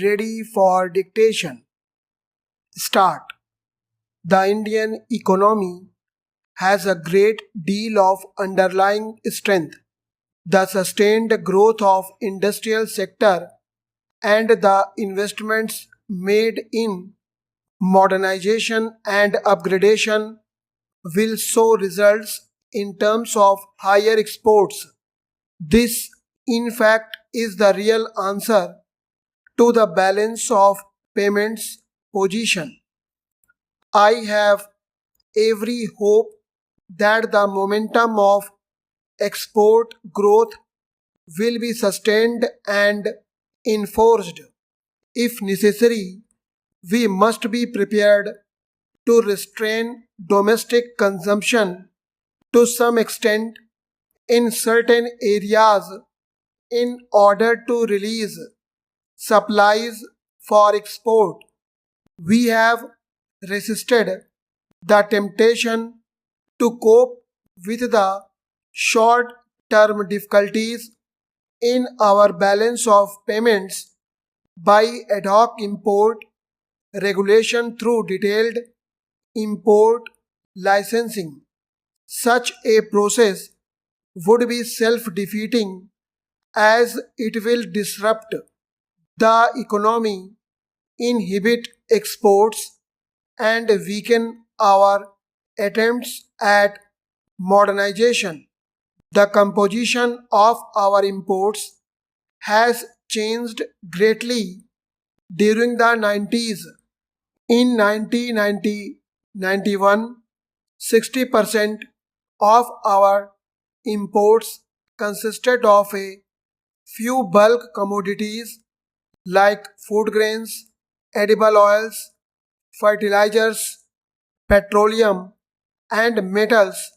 ready for dictation. Start. The Indian economy has a great deal of underlying strength. The sustained growth of industrial sector and the investments made in modernization and upgradation will show results in terms of higher exports. This, in fact, is the real answer to the balance of payments position. I have every hope that the momentum of export growth will be sustained and enforced. If necessary, we must be prepared to restrain domestic consumption to some extent in certain areas in order to release supplies for export. We have resisted the temptation to cope with the short-term difficulties in our balance of payments by ad hoc import regulation through detailed import licensing. Such a process would be self-defeating as it will disrupt the economy, inhibit exports, and weaken our attempts at modernization. The composition of our imports has changed greatly during the 90s. In 1990-91, 60% of our imports consisted of a few bulk commodities like food grains, edible oils, fertilizers, petroleum, and metals,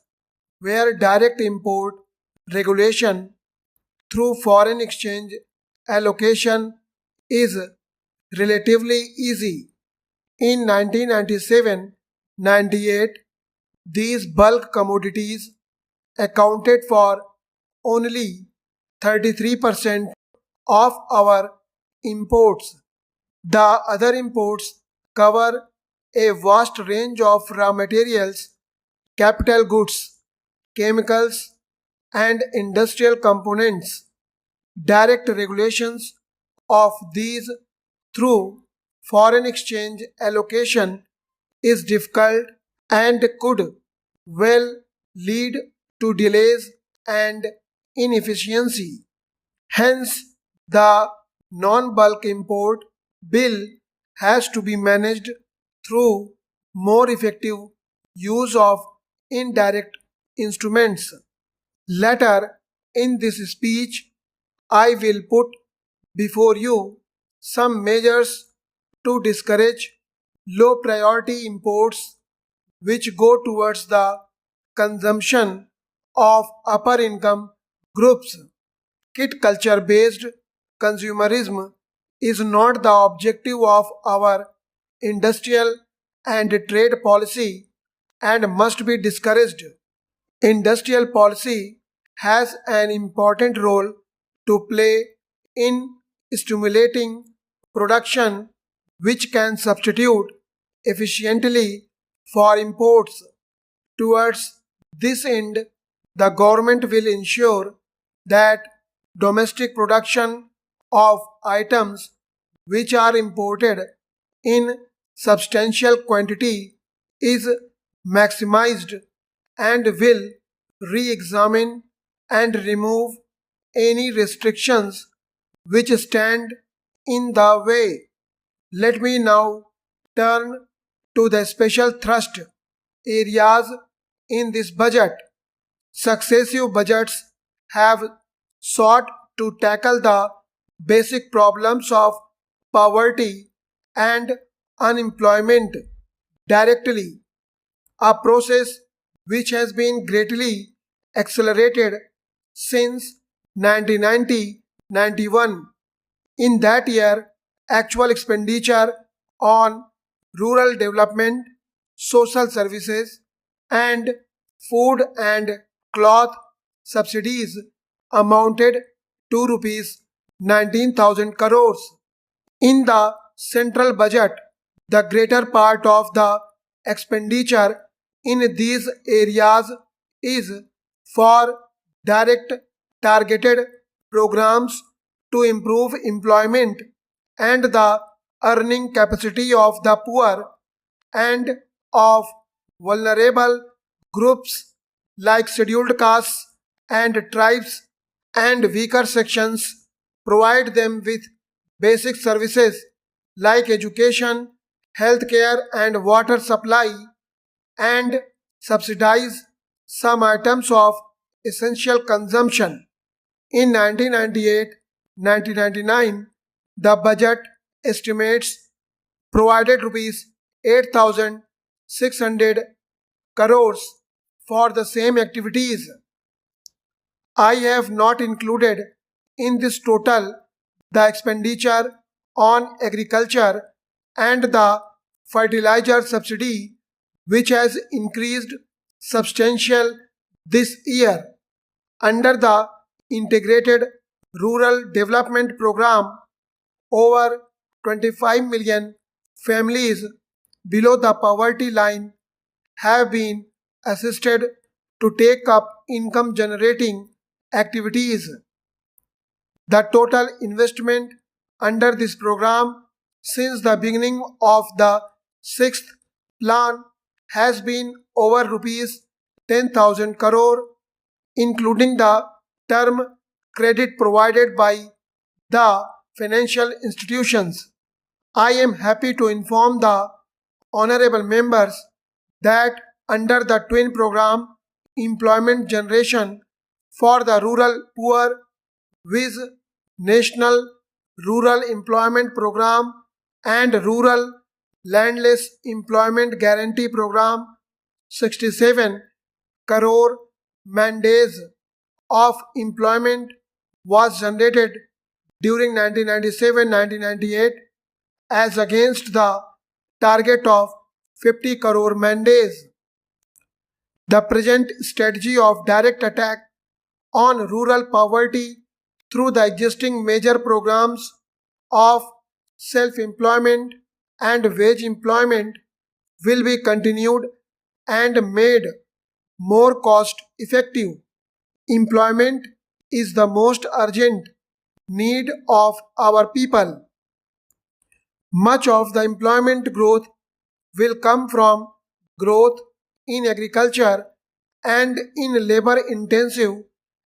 where direct import regulation through foreign exchange allocation is relatively easy. In 1997-98, these bulk commodities accounted for only 33% of our imports. The other imports cover a vast range of raw materials, capital goods, chemicals, and industrial components. Direct regulations of these through foreign exchange allocation is difficult and could well lead to delays and inefficiency. Hence, the non-bulk import bill has to be managed through more effective use of indirect instruments. Later in this speech, I will put before you some measures to discourage low priority imports which go towards the consumption of upper income groups. Kit culture based consumerism is not the objective of our industrial and trade policy and must be discouraged. Industrial policy has an important role to play in stimulating production which can substitute efficiently for imports. Towards this end, the government will ensure that domestic production of items which are imported in substantial quantity is maximized and will re-examine and remove any restrictions which stand in the way. Let me now turn to the special thrust areas in this budget. Successive budgets have sought to tackle the basic problems of poverty and unemployment directly, a process which has been greatly accelerated since 1990-91. In that year, actual expenditure on rural development, social services, and food and cloth subsidies amounted to rupees 19,000 crores. In the central budget, the greater part of the expenditure in these areas is for direct targeted programs to improve employment and the earning capacity of the poor and of vulnerable groups like scheduled castes and tribes and weaker sections, provide them with basic services like education, healthcare, and water supply, and subsidize some items of essential consumption. In 1998-1999, the budget estimates provided rupees 8,600 crores for the same activities. I have not included in this total the expenditure on agriculture and the fertilizer subsidy, which has increased substantial this year. Under the Integrated Rural Development Program, over 25 million families below the poverty line have been assisted to take up income generating activities. The total investment under this program since the beginning of the sixth plan has been over rupees 10,000 crore, including the term credit provided by the financial institutions. I am happy to inform the honorable members that under the twin program employment generation for the rural poor with National Rural Employment Program and Rural Landless Employment Guarantee Program, 67 crore mandates of employment was generated during 1997-1998 as against the target of 50 crore mandates. The present strategy of direct attack on rural poverty through the existing major programs of self-employment and wage employment will be continued and made more cost effective. Employment is the most urgent need of our people. Much of the employment growth will come from growth in agriculture and in labor-intensive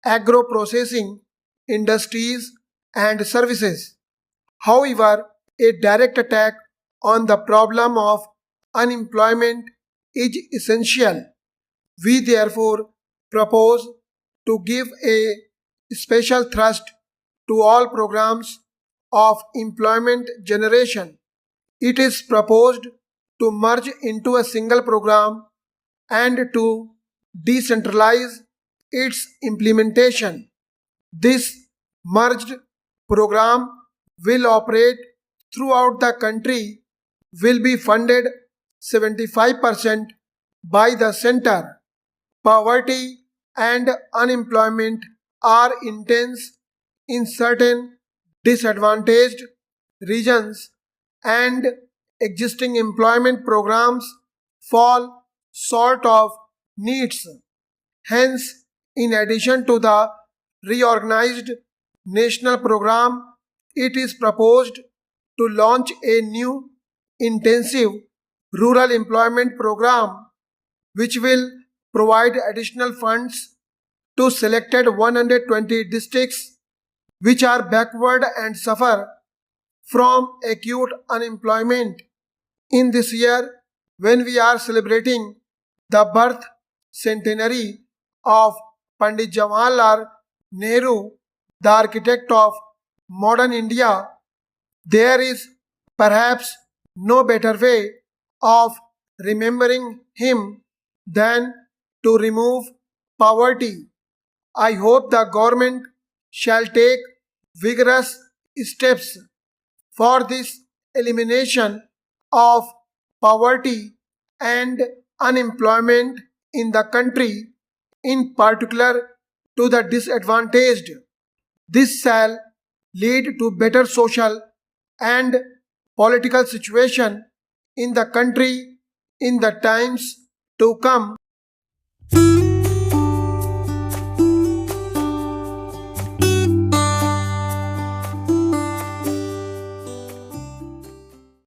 agro-processing industries and services. However, a direct attack on the problem of unemployment is essential. We therefore propose to give a special thrust to all programs of employment generation. It is proposed to merge into a single program and to decentralize its implementation. This merged program will operate throughout the country, will be funded 75% by the center. Poverty and unemployment are intense in certain disadvantaged regions and existing employment programs fall short of needs. Hence, in addition to the reorganized national program, it is proposed to launch a new intensive rural employment program which will provide additional funds to selected 120 districts which are backward and suffer from acute unemployment. In this year, when we are celebrating the birth centenary of Pandit Jawaharlal Nehru, the architect of modern India, there is perhaps no better way of remembering him than to remove poverty. I hope the government shall take vigorous steps for this elimination of poverty and unemployment in the country, in particular to the disadvantaged. This shall lead to better social and political situation in the country in the times to come.